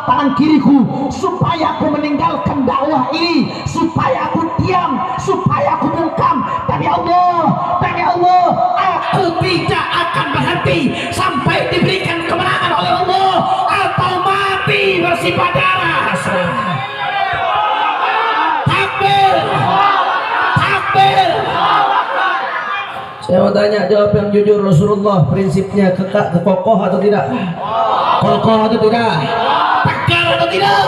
tangan kiriku supaya aku meninggalkan dakwah ini, supaya aku diam, supaya aku bungkam. Tapi Allah, aku tidak akan berhenti sampai diberikan kemenangan oleh Allah atau mati bersifat darah. Takbir, takbir. Saya mau tanya, jawab yang jujur. Rasulullah prinsipnya kokoh atau tidak? Kokoh atau tidak? Tegar atau tidak?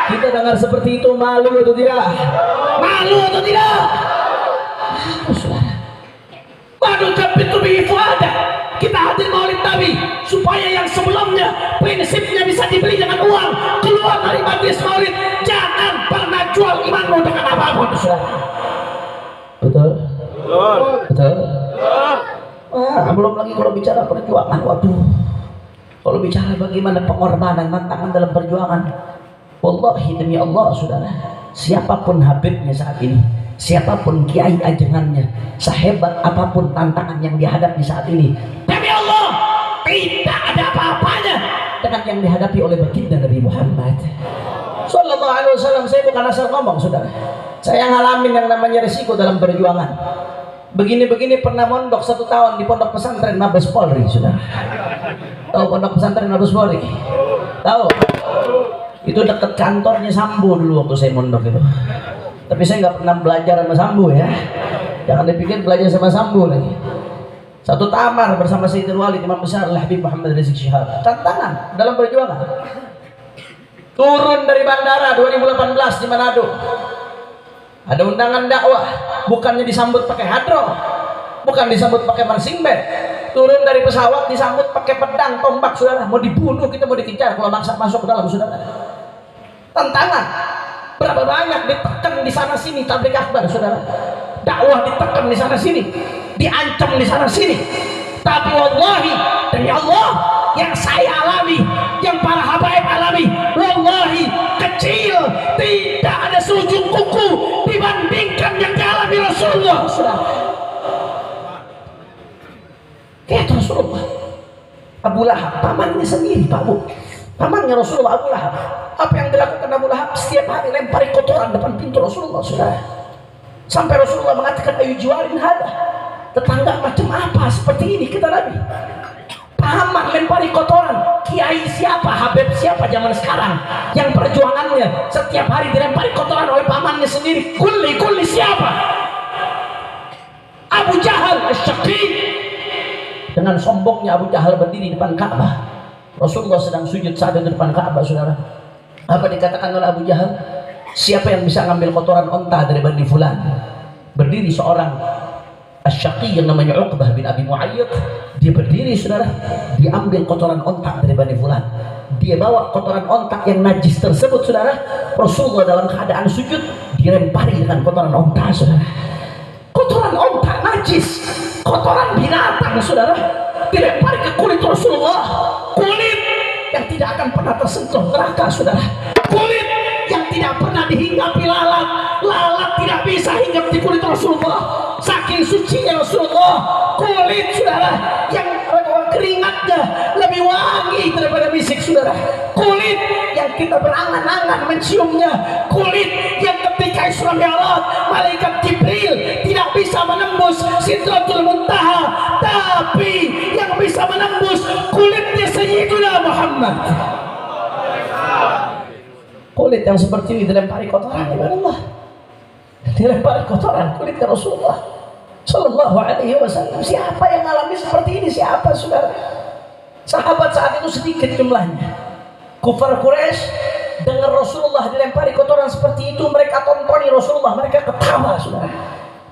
Kita dengar seperti itu malu atau tidak? Malu atau tidak? Waduh, tapi itu ada. Kita hadir maulid Nabi supaya yang sebelumnya prinsipnya bisa dibeli dengan uang, keluar dari majelis maulid. Jangan pernah jual imanmu dengan apapun. Betul? Betul? Wah, belum lagi kalau bicara perjuangan. Waduh, kalau bicara bagaimana pengorbanan, tantangan dalam perjuangan, wallahi demi Allah saudara, siapapun habibnya saat ini, siapapun kiai ajengannya, sehebat apapun tantangan yang dihadapi saat ini, demi Allah tidak ada apa-apanya dengan yang dihadapi oleh baginda Nabi Muhammad Sallallahu Alaihi Wasallam. Saya bukan asal ngomong saudara, saya ngalamin yang namanya risiko dalam perjuangan. Begini-begini pernah mondok 1 tahun di pondok pesantren Mabes Polri, sudah tahu pondok pesantren Mabes Polri? Tahu? Itu dekat kantornya Sambo dulu waktu saya mondok itu. Tapi saya nggak pernah belajar sama Sambo ya. Jangan dipikir belajar sama Sambo lagi. Satu kamar bersama Sayyidul Walid Imam Besar Habib Muhammad Rizik Syihab. Tantangan dalam perjuangan. Turun dari bandara 2018 di Manado. Ada undangan dakwah, bukannya disambut pakai hadroh, bukan disambut pakai marching band. Turun dari pesawat disambut pakai pedang, tombak, saudara. Mau dibunuh kita, mau dikejar kalau maksa masuk ke dalam, saudara. Tantangan. Berapa banyak ditekan di sana sini tabligh akbar, saudara. Dakwah ditekan di sana sini, diancam di sana sini. Tapi wallahi demi Allah, yang saya alami, yang para habaib alami, wallahi kecil, tidak ada seujung kuku dibandingkan yang dialami Rasulullah. Kayak Rasulullah, Abu Lahab, pamannya sendiri, Pak Bu, pamannya Rasulullah Abu Lahab. Apa yang dilakukan Abu Lahab? Setiap hari lempari kotoran depan pintu Rasulullah, saudara. Sampai Rasulullah mengatakan, ayu juarin hada, tetangga macam apa seperti ini kita Nabi. Paman lempari kotoran. Kiai siapa, habib siapa zaman sekarang yang perjuangannya setiap hari dilempari kotoran oleh pamannya sendiri? Kuli siapa? Abu Jahal Asy-Syaqi. Dengan sombongnya Abu Jahal berdiri di depan Ka'bah. Rasulullah sedang sujud saat di depan Ka'bah, saudara. Apa dikatakan oleh Abu Jahal? Siapa yang bisa ngambil kotoran onta dari Bani Fulan? Berdiri seorang Asy-Syaqi yang namanya Uqbah bin Abi Mu'ayyid. Dia berdiri, saudara, diambil kotoran ontak dari Bani Fulan. Dia bawa kotoran ontak yang najis tersebut, saudara. Rasulullah dalam keadaan sujud dilempari dengan kotoran ontak, saudara. Kotoran ontak najis, kotoran binatang, saudara, dilempari ke kulit Rasulullah. Kulit yang tidak akan pernah tersentuh neraka, saudara. Kulit yang tidak pernah dihinggapi lalat. Lalat tidak bisa hinggap di kulit Rasulullah. Saking sucinya Rasulullah. Kulit, saudara, yang keringatnya lebih wangi daripada misik, saudara. Kulit yang kita berangan-angan menciumnya. Kulit yang ketika Isra Mi'raj malaikat Jibril tidak bisa menembus Sidratul Muntaha, tapi yang bisa menembus kulitnya Sayyidina Muhammad. Kulit yang seperti ini dilempari kotoran, Allah. Dilempari kotoran kulitnya Rasulullah Sallallahu Alaihi Wasallam. Siapa yang alami seperti ini? Siapa, saudara? Sahabat saat itu sedikit jumlahnya. Kufar Quraisy dengar Rasulullah dilempari kotoran seperti itu, mereka tontoni Rasulullah, mereka ketawa, saudara.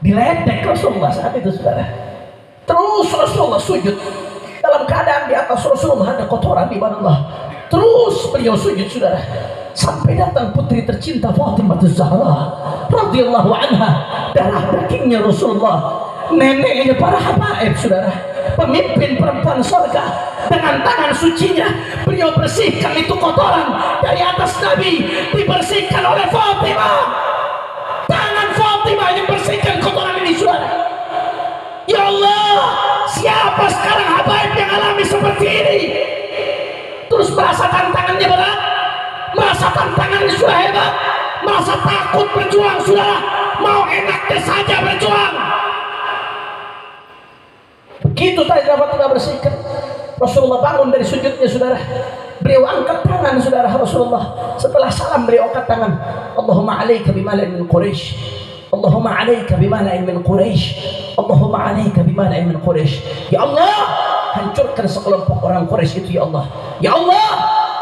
Diledek Rasulullah saat itu, saudara. Terus Rasulullah sujud dalam keadaan di atas Rasulullah ada kotoran di badan Allah. Terus beliau sujud, saudara, sampai datang putri tercinta Fatimah Az-Zahra radhiyallahu anha, darah dagingnya Rasulullah, neneknya para habaib, saudara, pemimpin perempuan surga. Dengan tangan sucinya beliau bersihkan itu kotoran dari atas Nabi, dibersihkan oleh Fatimah. Tangan Fatimah yang bersihkan kotoran ini, saudara. Ya Allah, siapa sekarang habaib yang alami seperti ini? Terus merasa tantangannya berat, merasa tantangannya sudah hebat, merasa takut berjuang, saudara, mau enaknya saja berjuang. Begitu tadi dapat kita bersihkan, Rasulullah bangun dari sujudnya, saudara. Beliau angkat tangan, saudara. Rasulullah setelah salam beliau angkat tangan. Allahumma alaika bimala'in min Quraisy, Allahumma alaika bimala'in min Quraisy, Allahumma alaika bimala'in min Quraisy. Ya Allah, hancurkan sekelompok orang Quraisy itu, ya Allah. Ya Allah,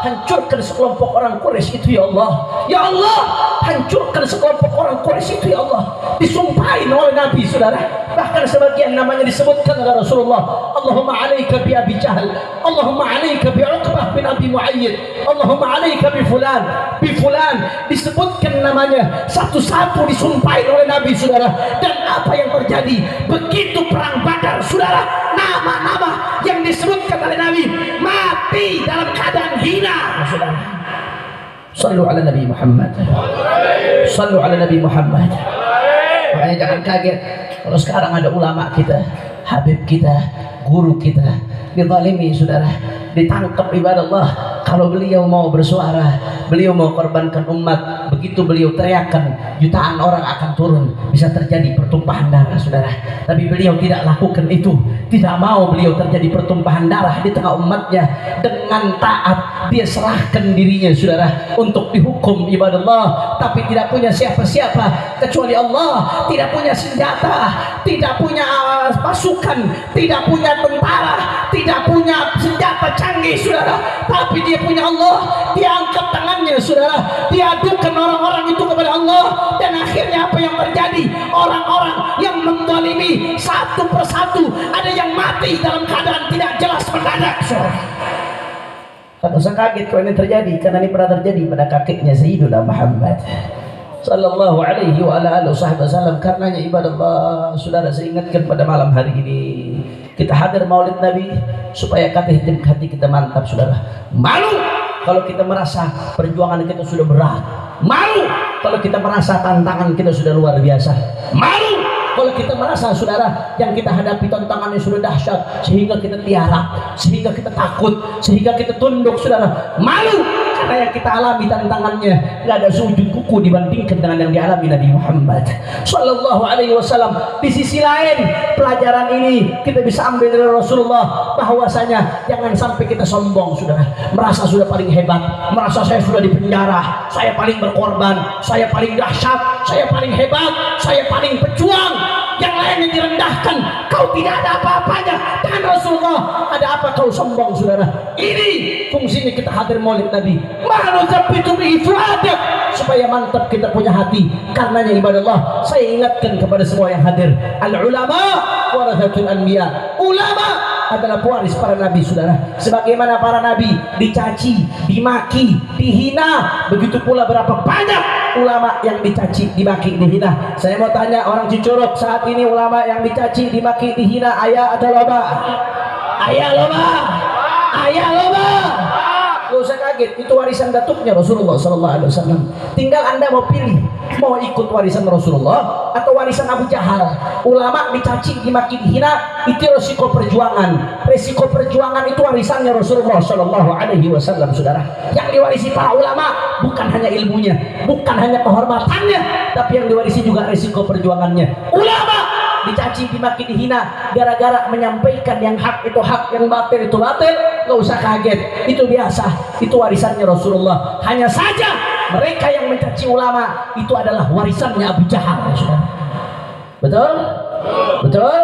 hancurkan sekelompok orang Quraisy itu, ya Allah. Ya Allah, hancurkan sekelompok orang Quraisy itu, ya Allah. Disumpahin oleh Nabi, saudara. Bahkan sebagian namanya disebutkan oleh Rasulullah. Allahumma alaika bi Abi Jahal, Allahumma alaika bi Uqbah bin Abi Mu'ayyid, Allahumma alaika bi fulan, bi fulan. Disebutkan namanya satu-satu, disumpahin oleh Nabi, saudara. Dan apa yang terjadi begitu perang Badar, saudara? Nama-nama yang disebutkan oleh Nabi mati dalam keadaan hina, saudara. Sallu ala Nabi Muhammad, sallu ala Nabi Muhammad. Makanya jangan kaget kalau sekarang ada ulama kita, habib kita, guru kita dizalimi, saudara, ditangkap. Ibadah Allah, kalau beliau mau bersuara, beliau mau korbankan umat, begitu beliau teriakan, jutaan orang akan turun, bisa terjadi pertumpahan darah, saudara. Tapi beliau tidak lakukan itu, tidak mau beliau terjadi pertumpahan darah di tengah umatnya. Dengan taat dia serahkan dirinya, saudara, untuk dihukum. Ibadah Allah, tapi tidak punya siapa-siapa kecuali Allah, tidak punya senjata, tidak punya pasukan, tidak punya tentara, tidak punya senjata canggih, saudara, tapi dia punya Allah. Dia angkat tangannya, saudara, dia adukan orang-orang itu kepada Allah. Dan akhirnya apa yang terjadi? Orang-orang yang menzalimi satu persatu, ada yang mati dalam keadaan tidak jelas mendadak, saudara. Tak usah kaget kalau ini terjadi, karena ini pernah terjadi pada kakeknya Sayyidina Muhammad sallallahu alaihi wa ala alihi wasallam. Karenanya ibadah Allah, saudara, saya ingatkan pada malam hari ini kita hadir maulid Nabi supaya hati kita mantap, saudara. Malu kalau kita merasa perjuangan kita sudah berat, malu kalau kita merasa tantangan kita sudah luar biasa, malu kalau kita merasa, saudara, yang kita hadapi tantangannya sudah dahsyat sehingga kita tiarap, sehingga kita takut, sehingga kita tunduk, saudara. Malu karena yang kita alami tantangannya nggak ada sujud kuku dibandingkan dengan yang dialami Nabi Muhammad sallallahu alaihi wasallam. Di sisi lain, pelajaran ini kita bisa ambil dari Rasulullah, bahwasanya jangan sampai kita sombong, saudara, merasa sudah paling hebat, merasa saya sudah di penjara, saya paling berkorban, saya paling dahsyat, saya paling hebat, saya paling pejuang. Yang lainnya direndahkan, kau tidak ada apa-apanya. Dan Rasulullah, ada apa kau sombong, saudara? Ini fungsinya kita hadir maulid Nabi, supaya mantap kita punya hati. Karenanya ibadah Allah, saya ingatkan kepada semua yang hadir, al ulama warathatul anbiya. Ulama adalah pewaris para nabi, saudara. Sebagaimana para nabi dicaci, dimaki, dihina, begitu pula berapa banyak ulama yang dicaci, dimaki, dihina. Saya mau tanya orang Cicurug saat ini, ulama yang dicaci, dimaki, dihina, ayah atau loba? Ayah loba, ayah loba. Gak usah kaget, itu warisan datuknya Rasulullah SAW. Tinggal anda mau pilih, mau ikut warisan Rasulullah atau warisan Abu Jahal. Ulama dicaci, dimaki, dihina, itu resiko perjuangan. Resiko perjuangan itu warisannya Rasulullah SAW, saudara. Yang diwarisi para ulama bukan hanya ilmunya, bukan hanya kehormatannya, tapi yang diwarisi juga resiko perjuangannya. Ulama dicaci, dimaki, dihina gara-gara menyampaikan yang hak itu hak, yang batil itu batil. Gak usah kaget, itu biasa, itu warisannya Rasulullah. Hanya saja mereka yang mencaci ulama itu adalah warisannya Abu Jahal, saudara. Betul? Betul?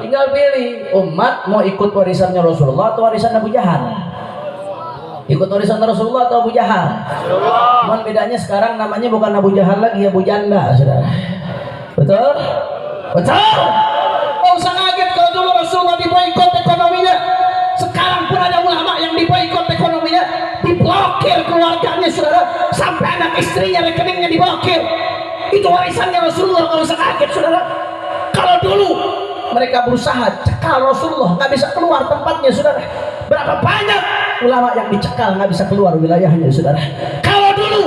Tinggal pilih, umat mau ikut warisannya Rasulullah atau warisan Abu Jahal? Ikut warisan Rasulullah atau Abu Jahal? Cuman bedanya sekarang namanya bukan Abu Jahal lagi, Abu Janda, saudara. Betul? Betul? Oh, usah kaget kalau dulu Rasulullah diboikot ekonominya. Sekarang pun ada ulama yang diboikot ekonominya, diblokir keluarganya, saudara, sampai anak istrinya rekeningnya diblokir. Itu warisannya Rasulullah, kalau usah kaget, saudara. Kalau dulu mereka berusaha cekal Rasulullah, nggak bisa keluar tempatnya, saudara. Berapa banyak ulama yang dicekal nggak bisa keluar wilayahnya, saudara. Kalau dulu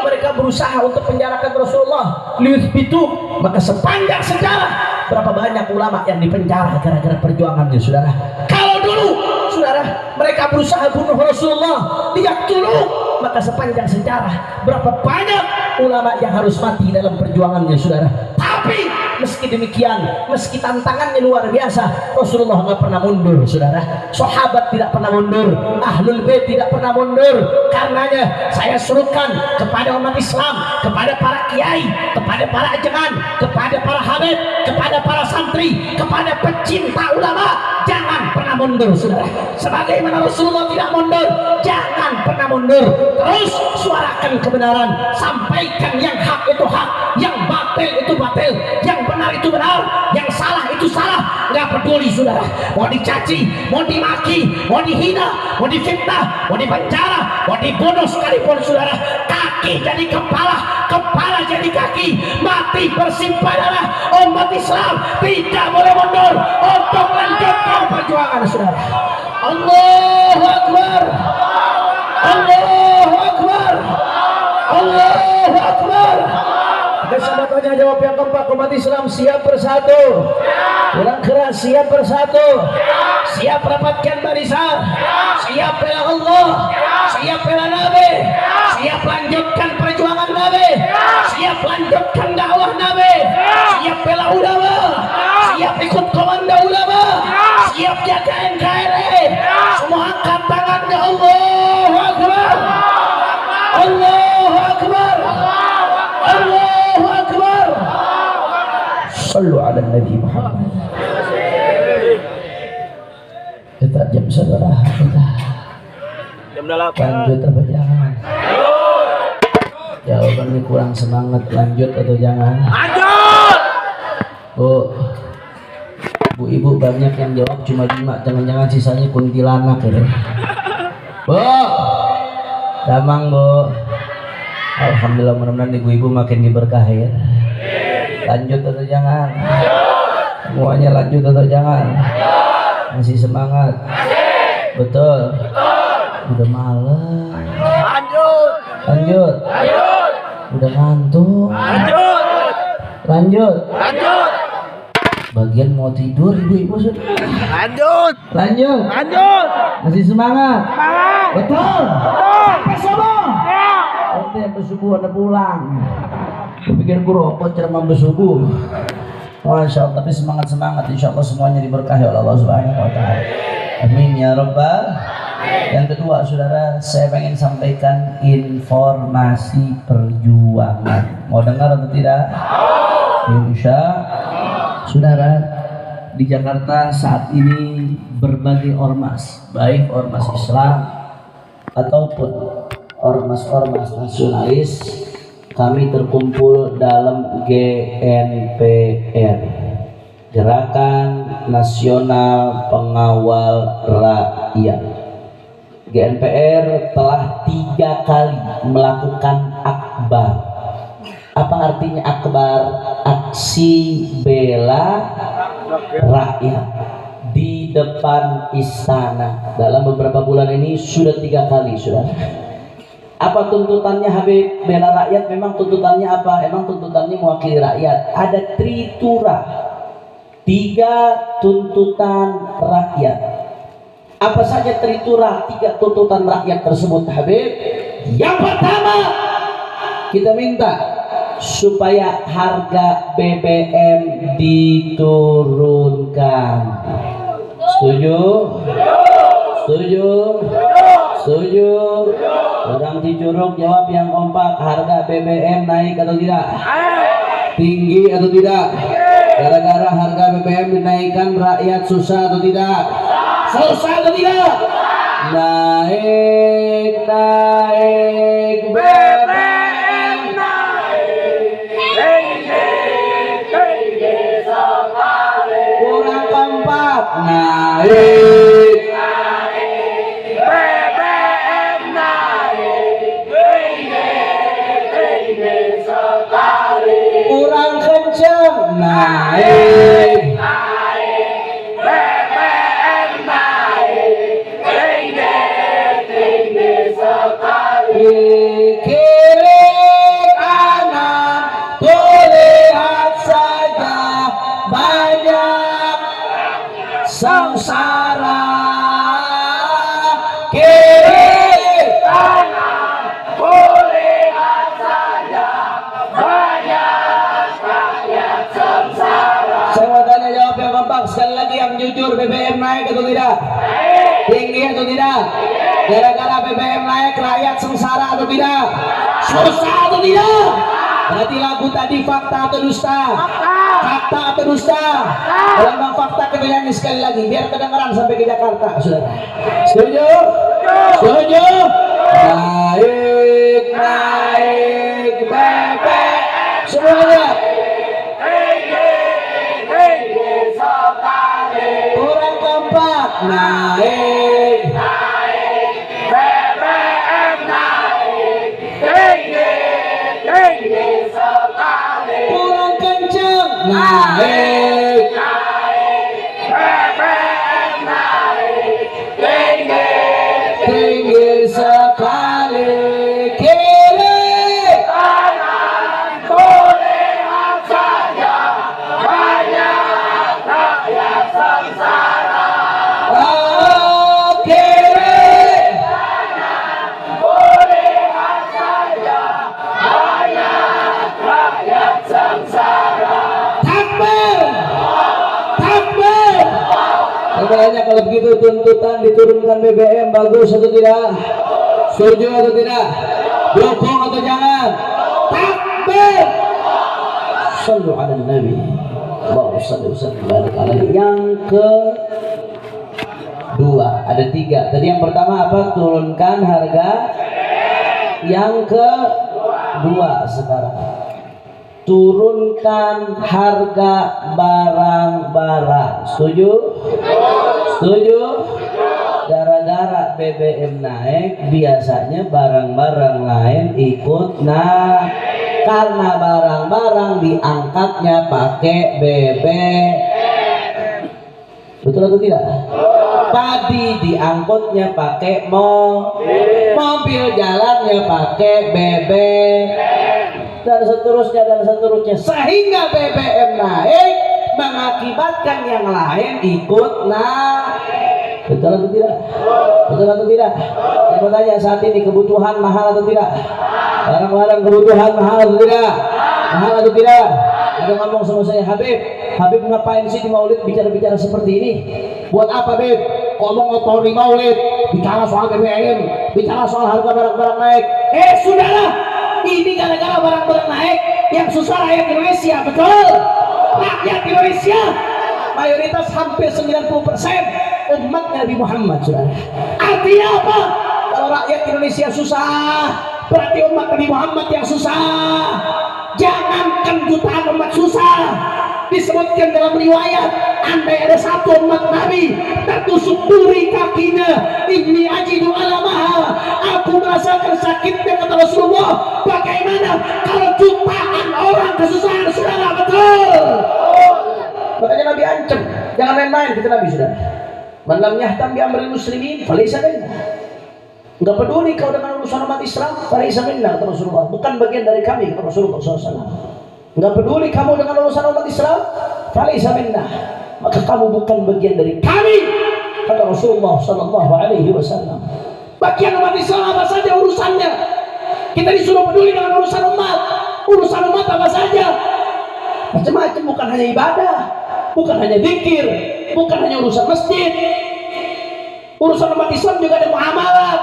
mereka berusaha untuk penjarakan Rasulullah, itu maka sepanjang sejarah berapa banyak ulama yang dipenjara gara-gara perjuangannya, saudara. Kalau dulu, saudara, mereka berusaha bunuh Rasulullah, lihat dulu maka sepanjang sejarah berapa banyak ulama yang harus mati dalam perjuangannya, saudara. Tapi meski demikian, meski tantangannya luar biasa, Rasulullah nggak pernah mundur, saudara. Sahabat tidak pernah mundur, Ahlul Bait tidak pernah mundur. Karenanya saya serukan kepada umat Islam, kepada para kiai, kepada para ajengan, kepada para habib, kepada para santri, kepada pecinta ulama, jangan pernah mundur, saudara. Sebagaimana Rasulullah tidak mundur, jangan pernah mundur. Terus suarakan kebenaran, sampaikan yang hak itu hak, yang batil itu batil, yang benar itu benar, yang salah itu salah. Nggak peduli, saudara. Mau dicaci, mau dimaki, mau dihina, mau difitnah, mau dipenjara, mau dibunuh sekalipun, saudara. Kaki jadi kepala, kepala jadi kaki, mati bersimpah darah. Umat Islam tidak boleh mundur untuk lanjutkan perjuangan, saudara. Allahu Akbar, Allahu Akbar, Allahu Akbar. Kesempatannya jawab yang keempat, umat Islam siap bersatu, kurang keras, siap bersatu, siap rapatkan barisan, siap bela Allah, siap bela Nabi, siap lanjutkan perjuangan Nabi, siap lanjutkan dakwah Nabi, siap bela ulama, siap ikut komando ulama, siap jaga NKRI. Semua angkat tangannya. Allahu Akbar, Allahu Akbar, Allahu Akbar. Sallu ala Nabi Muhammad. Kita jam saudara, kita jam 8. lanjut apa jangan? Jawabannya kurang semangat, lanjut atau jangan? Lanjut. Bu ibu banyak yang jawab cuma 5, jangan-jangan sisanya kuntilanak ya. Bu, damang bu. Alhamdulillah, mudah-mudahan ibu-ibu makin diberkahi ya. Lanjut atau jangan? Semuanya lanjut atau jangan? Masih semangat? Betul? Udah malam. Lanjut. Lanjut. Lanjut. Udah ngantuk. Lanjut. Lanjut. Bagian mau tidur ibu-ibu sudah. Lanjut. Lanjut. Lanjut. Masih semangat? Semangat. Betul? Sampai subuh? Ya. Nanti sampai subuh ada pulang. Kupikir rokok ceramah bersubuh. Masya Allah, tapi semangat-semangat. Insya Allah semuanya diberkahi oleh Allah Subhanahu wa Ta'ala. Amin ya Rabbal. Yang kedua, saudara, saya pengen sampaikan informasi perjuangan. Mau dengar atau tidak? Insya saudara, di Jakarta saat ini berbagai ormas, baik ormas Islam ataupun ormas-ormas nasionalis, kami terkumpul dalam GNPR, Gerakan Nasional Pengawal Rakyat. GNPR telah 3 kali melakukan akbar. Apa artinya akbar? Aksi bela rakyat di depan istana. Dalam beberapa bulan ini sudah 3 kali, saudara. Apa tuntutannya Habib bela rakyat? Memang tuntutannya apa? Emang tuntutannya mewakili rakyat. Ada tritura, 3 tuntutan rakyat. Apa saja tritura 3 tuntutan rakyat tersebut, Habib? Yang pertama, kita minta supaya harga BBM diturunkan. Setuju? Setuju? Setuju? Orang Cicurug jawab yang kompak, harga BBM naik atau tidak? Tinggi atau tidak? Gara-gara harga BBM dinaikkan, rakyat susah atau tidak? Susah atau tidak? Naik BBM kurang kompak. Naik BBM naik sekali. kurang kencang. Naik BBM naik tinggi sekali. kiri kanan kulihat saja banyak sengsara. Kiri Kanan Jujur BBM naik atau tidak? Tinggi atau tidak? Gara-gara BBM naik rakyat sengsara atau tidak? Susah atau tidak? Berarti lagu tadi fakta atau dusta? Fakta atau dusta? Kalau memang fakta kita nyanyi sekali lagi biar kedengaran sampai ke Jakarta, saudara. Setuju? Setuju? Naik, naik BBM semuanya. Kurang kompak. Naik, naik, BBM naik, tinggi, tinggi sekali. kurang kenceng. Naik, naik, BBM naik, tinggi, tinggi sekali. Kiri, kanan, kulihat saja, banyak rakyat sengsara. oh, kiri. Kulihat saja, banyak rakyat sengsara. Takbir, takbir. Sebenarnya kalau begitu tuntutan diturunkan BBM bagus atau tidak? Setuju atau tidak? Dukung atau jangan? Takbir. Sallu ala Nabi. Allahumma shalli wa sallim barik alaihi. Yang kedua ada 3. Tadi yang pertama apa? Turunkan harga. Yang kedua sekarang turunkan harga barang-barang. Setuju? Setuju? Gara-gara BBM naik, biasanya barang-barang lain ikut naik. Karena barang-barang diangkatnya pakai BBM. Betul atau tidak? Padi diangkutnya pakai mobil jalannya pakai BBM. Dan seterusnya, sehingga BBM naik mengakibatkan yang lain ikut naik. Betul atau tidak? Betul atau tidak? Saya mau tanya saat ini kebutuhan mahal atau tidak? Barang-barang kebutuhan mahal atau tidak? Mahal atau tidak? Ada ngomong sama saya, Habib ngapain sih di Maulid bicara-bicara seperti ini? Buat apa, Habib? Ngomong otori Maulid, bicara soal BBM, bicara soal harga barang-barang naik. Saudara, ini gara-gara barang-barang naik yang susah rakyat Indonesia, betul? Rakyat Indonesia mayoritas hampir 90% umat Nabi Muhammad, saudara. Artinya apa? Kalau rakyat Indonesia susah, berarti umat Nabi Muhammad yang susah. Jangankan jutaan umat susah, disebutkan dalam riwayat, andai ada satu umat Nabi tertusuk duri kakinya, inni ajidu alamaha, aku merasakan sakitnya, kata Rasulullah. Bagaimana kalau jutaan orang kesusahan, saudara? Betul. Makanya Nabi ancam, jangan main-main kita Nabi, saudara. Man lam yahtam bi amril muslimin falaysa minna. Enggak peduli kau dengan urusan umat Islam, falaysa minna, kata Rasulullah. Bukan bagian dari kami, kata Rasulullah SAW. Enggak peduli kamu dengan urusan umat Islam, falaysa minna, maka kamu bukan bagian dari kami, kata Rasulullah SAW. Bagian umat Islam apa saja urusannya. Kita disuruh peduli dengan urusan umat. Urusan umat apa saja? Macam-macam, bukan hanya ibadah, bukan hanya zikir, bukan hanya urusan masjid. Urusan umat Islam juga ada muamalat.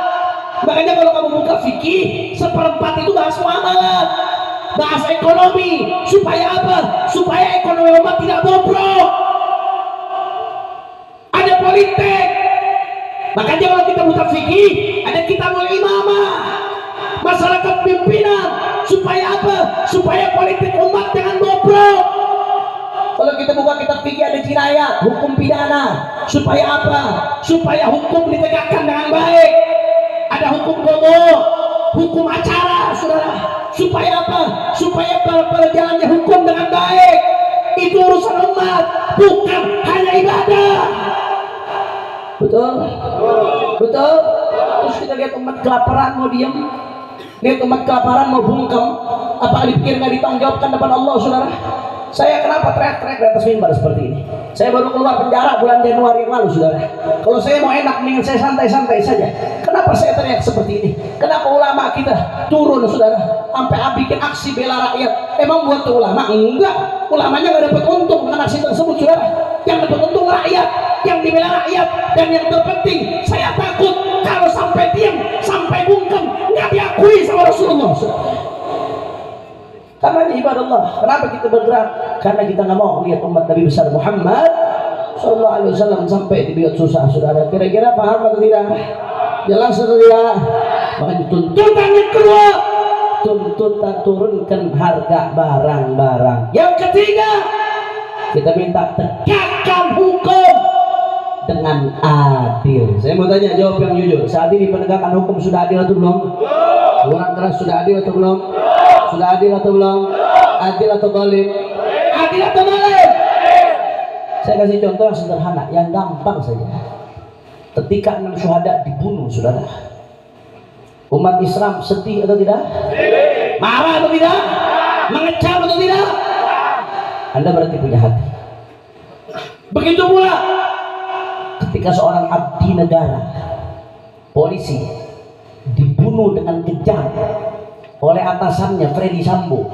Makanya kalau kamu buka fikih, 1/4 itu bahas muamalat, bahas ekonomi. Supaya apa? Supaya ekonomi umat tidak bobrok. Ada politik. Makanya kalau kita buka fikih, ada kitabul imamah, masyarakat pimpinan. Supaya apa? Supaya politik umat jangan bobrok. Kalau kita buka kitab fikih ada jinayat, hukum pidana. Supaya apa? Supaya hukum ditegakkan dengan baik. Ada hukum gomo, hukum acara, saudara. Supaya apa? Supaya berjalannya hukum dengan baik. Itu urusan umat, bukan hanya ibadah. Betul? Betul? Terus kita lihat umat kelaparan mau diam, lihat umat kelaparan mau bungkam. Apa dipikir nggak ditanggung depan Allah, saudara? Saya kenapa teriak-teriak di atas mimbar seperti ini? Saya baru keluar penjara bulan Januari yang lalu, saudara. Kalau saya mau enak, mendingan saya santai-santai saja. Kenapa saya teriak seperti ini? Kenapa ulama kita turun, saudara, sampai bikin aksi bela rakyat? Emang buat ulama? Enggak. Ulamanya nggak dapat untung dengan aksi tersebut, saudara. Yang dapat untung mendukung rakyat, yang dibela rakyat, dan yang terpenting saya takut kalau sampai diam, sampai bungkam, nggak diakui sama Rasulullah. Karena ibadah Allah, kenapa kita bergerak? Karena kita nggak mau lihat umat Nabi besar Muhammad Sallallahu Alaihi Wasallam sampai dibuat susah, saudara. Kira-kira paham atau tidak? Jelas atau tidak? Makanya tuntutan yang kedua, tuntutan turunkan harga barang-barang. Yang ketiga, kita minta tegakkan hukum dengan adil. Saya mau tanya, jawab yang jujur. Saat ini penegakan hukum sudah adil atau belum? Kurang keras sudah adil atau belum? Sudah adil atau belum? Adil atau zalim? Adil atau zalim? Saya kasih contoh yang sederhana, yang gampang saja. Ketika 6 syuhada dibunuh, saudara, umat Islam sedih atau tidak? Marah atau tidak? Mengecam atau tidak? Anda berarti punya hati. Begitu pula ketika seorang abdi negara, polisi, dibunuh dengan kejam oleh atasannya Freddy Sambo.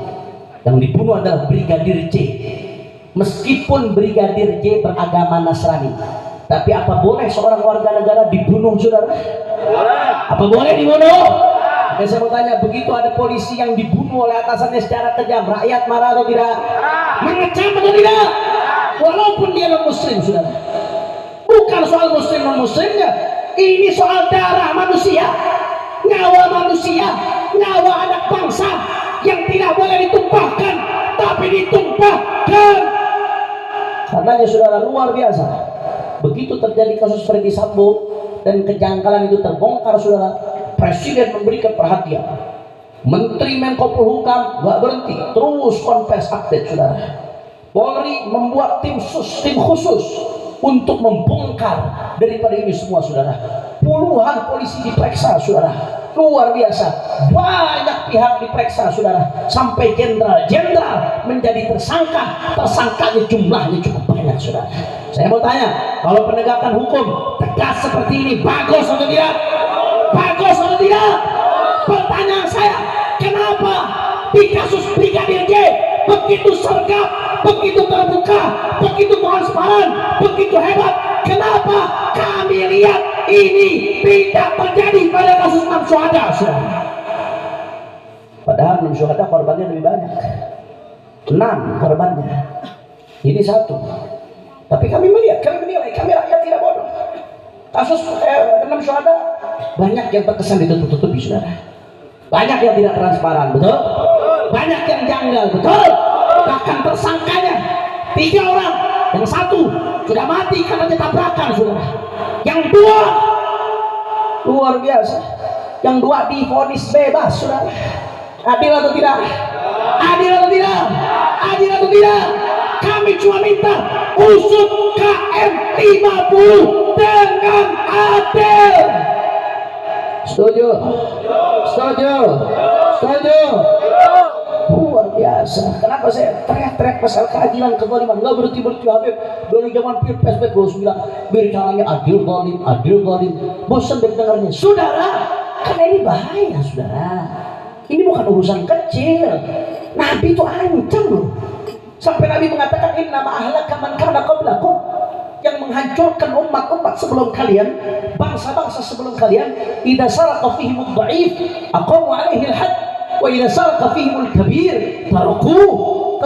Yang dibunuh adalah Brigadir J. Meskipun Brigadir J beragama Nasrani, tapi apa boleh seorang warga negara dibunuh, saudara? Apa boleh dibunuh? Dan saya mau tanya, begitu ada polisi yang dibunuh oleh atasannya secara kejam, rakyat marah atau tidak? Mengecam atau tidak? Walaupun dia non-muslim, saudara. Bukan soal muslim non-muslimnya, ini soal darah manusia, nyawa manusia, nyawa anak bangsa yang tidak boleh ditumpahkan, tapi ditumpahkan. Karenanya saudara, luar biasa. Begitu terjadi kasus Freddy Sambo dan kejanggalan itu terbongkar, saudara, Presiden memberikan perhatian. Menteri Menko Polhukam gak berhenti, terus konfes update, saudara. Polri membuat tim khusus untuk membongkar daripada ini semua, saudara. Puluhan polisi diperiksa, saudara. Luar biasa, banyak pihak diperiksa, saudara. Sampai jenderal menjadi tersangka. Tersangkanya jumlahnya cukup banyak, saudara. Saya mau tanya, kalau penegakan hukum tegas seperti ini, bagus atau tidak? Bagus atau tidak? Pertanyaan saya, kenapa di kasus Brigadir J begitu sergap, begitu terbuka, begitu transparan, begitu hebat? Kenapa kami lihat ini tidak terjadi pada kasus 6 syuhada, saudara? Padahal 6 syuhada korbannya lebih banyak, 6 korbannya, ini 1. Tapi kami menilai, kami rakyat tidak bodoh. Kasus 6 syuhada banyak yang terkesan ditutup-tutupi, saudara. Banyak yang tidak transparan, betul? Banyak yang janggal, betul? Bahkan tersangkanya 3 orang, yang 1 sudah mati karena tabrakan, saudara. Yang 2 luar biasa, yang 2 divonis bebas, saudara. Adil atau tidak? Adil atau tidak? Adil atau tidak? Kami cuma minta usut KM 50 dengan adil. Setuju? Setuju? Setuju? Luar biasa. Kenapa saya teriak-teriak pasal keadilan, kezaliman? Nggak berhenti Habib. Dari zaman Pilpres 2009 bicaranya adil zalim. Bosan dengarnya, saudara. Karena ini bahaya, saudara. Ini bukan urusan kecil. Nabi itu ancam loh. Sampai Nabi mengatakan inna ma'ahlaka man kana qablakum, yang menghancurkan umat-umat sebelum kalian, bangsa-bangsa sebelum kalian, idza sarqa fihimud dha'if aqamu 'alaihi al-hadd wa idza sarqa fihimul kabir tarakuh.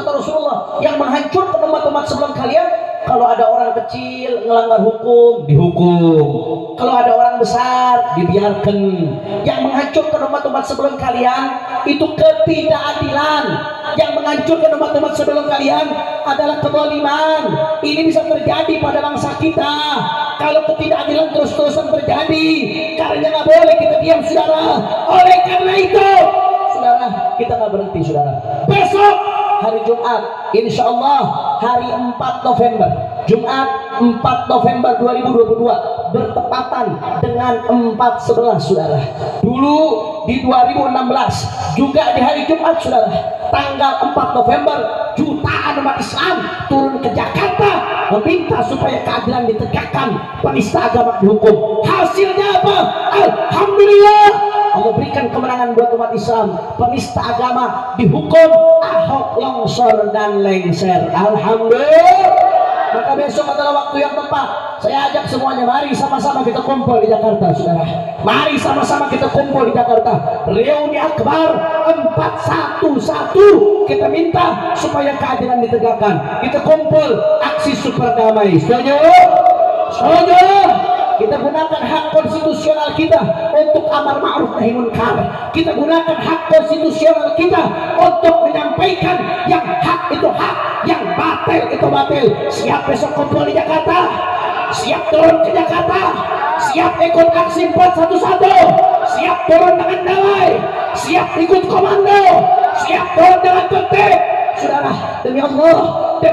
Kata Rasulullah, yang menghancurkan umat-umat sebelum kalian, kalau ada orang kecil melanggar hukum, dihukum. Kalau ada orang besar, dibiarkan. Yang menghancurkan umat-umat sebelum kalian itu ketidakadilan. Yang menghancurkan umat-umat sebelum kalian adalah kezaliman. Ini bisa terjadi pada bangsa kita kalau ketidakadilan terus-terusan terjadi. Karena nggak boleh kita diam, saudara. Oleh karena itu, saudara, kita nggak berhenti, saudara. Besok hari Jumat, insya Allah hari 4 November, Jumat 4 November 2022 bertepatan dengan 4/11, saudara. Dulu di 2016 juga di hari Jumat, saudara, tanggal 4 November, jutaan umat Islam turun ke Jakarta meminta supaya keadilan ditegakkan, penista agama dihukum. Hasilnya apa? Alhamdulillah, Allah berikan kemenangan buat umat Islam. Penista agama dihukum, Ahok longsor dan lengser. Alhamdulillah. Maka besok adalah waktu yang tepat. Saya ajak semuanya, mari sama-sama kita kumpul di Jakarta, saudara. Mari sama-sama kita kumpul di Jakarta. Reuni akbar 411. Kita minta supaya keadilan ditegakkan. Kita kumpul aksi super damai. Setuju? Setuju? Kita gunakan hak konstitusional kita untuk amar ma'ruf nahi munkar. Kita gunakan hak konstitusional kita untuk menyampaikan yang hak itu hak, yang batil itu batil. Siap besok kumpul di Jakarta? Siap turun ke Jakarta? Siap ikut aksi 411? Siap turun dengan damai? Siap ikut komando? Siap turun dengan tertib? Saudara, demi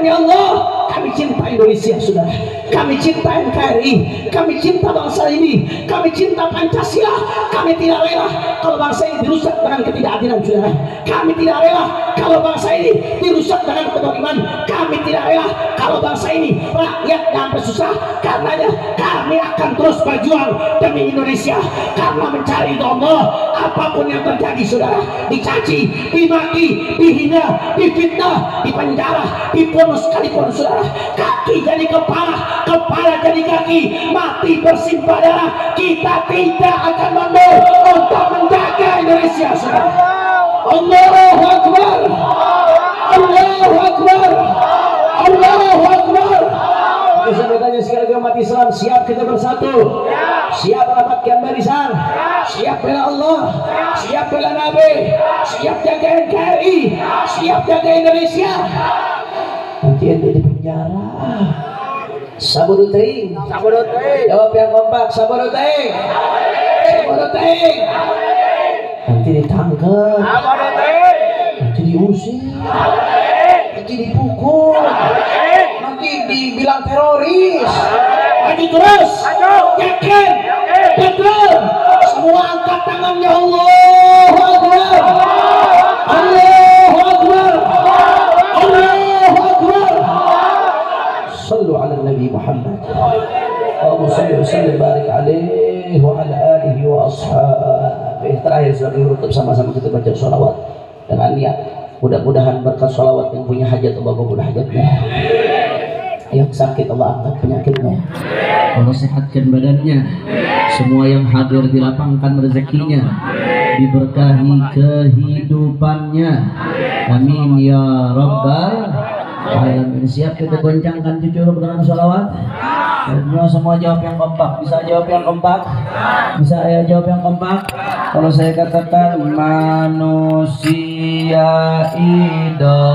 Allah, kami cinta Indonesia, saudara. Kami cinta NKRI, kami cinta bangsa ini, kami cinta Pancasila. Kami tidak rela kalau bangsa ini dirusak dengan ketidakadilan, saudara. Kami tidak rela kalau bangsa ini dirusak dengan kedoliman. Kami tidak rela kalau bangsa ini rakyat sampai susah. Karenanya kami akan terus berjuang demi Indonesia, karena mencari ridho Allah. Apapun yang terjadi, saudara, dicaci, dimaki, dihina, difitnah, dipenjara, dibunuh sekalipun, saudara, kaki jadi kepala, kepala jadi kaki, mati bersimpah darah, kita tidak akan mundur untuk menjaga Indonesia, saudara. Allahu Akbar, Allahu Akbar, Allahu Akbar. Saya bertanya sekali lagi, umat Islam, siap kita bersatu? Siap rapatkan barisan? Siap bela Allah? Siap bela Nabi? Siap jaga NKRI? Siap jaga Indonesia? Nanti ente di penjara. Sabodo teuing. Jawab yang kompak. Sabodo teuing. Sabodo teuing. Nanti ditangkap. Nanti diusir. Nanti dipukul. Nanti dibilang teroris. Maju terus. Yakin. Betul. Semua angkat tangannya. Allahu Akbar. Allahu Akbar. Allahu Akbar. Sallu ala Nabi Muhammad. Allahumma salli wa sallim barik alaihi wa ala alihi wa ashabihi. Terakhir sebagai penutup, sama-sama kita baca sholawat dengan niat. Mudah-mudahan berkat sholawat yang punya hajat Allah mudah hajatnya. Yang sakit Allah angkat penyakitnya, Allah sehatkan badannya. Semua yang hadir dilapangkan rezekinya, diberkahi kehidupannya. Amin ya rabbal alamin. Siap kita goncangkan cucuruk dengan sholawat. Semua jawab yang kompak. Bisa jawab yang kompak? Bisa ya jawab yang kompak? Kalau saya katakan manusia idola